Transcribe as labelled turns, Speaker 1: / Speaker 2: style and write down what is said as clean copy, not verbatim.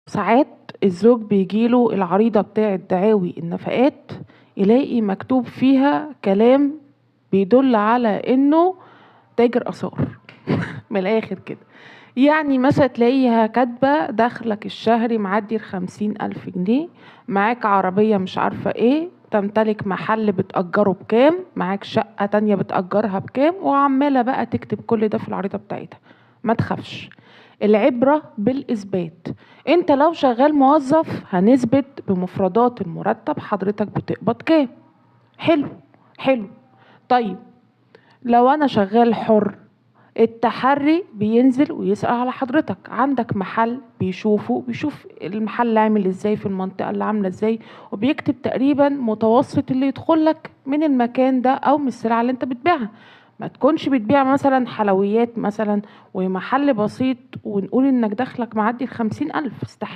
Speaker 1: ساعات الزوج بيجيله العريضة بتاعة دعاوي النفقات، يلاقي مكتوب فيها كلام بيدل على انه تاجر آثار. من الآخر كده، يعني مثلا تلاقيها كاتبة دخلك الشهري معدي 50,000 جنيه، معاك عربية مش عارفة ايه، تمتلك محل بتأجره بكام، معاك شقة تانية بتأجرها بكام، وعمالة بقى تكتب كل ده في العريضة بتاعتها. ما تخافش، العبرة بالإثبات. انت لو شغال موظف هنثبت بمفردات المرتب حضرتك بتقبض كام. حلو. حلو. طيب لو انا شغال حر، التحري بينزل ويسأل على حضرتك، عندك محل بيشوف المحل عامل ازاي في المنطقة اللي عاملة ازاي، وبيكتب تقريبا متوسط اللي يدخل لك من المكان ده او من السلعة اللي انت بتبيعها. ما تكونش بتبيع مثلا حلويات مثلا ومحل بسيط ونقول انك دخلك معدي ال50,000، استحيل.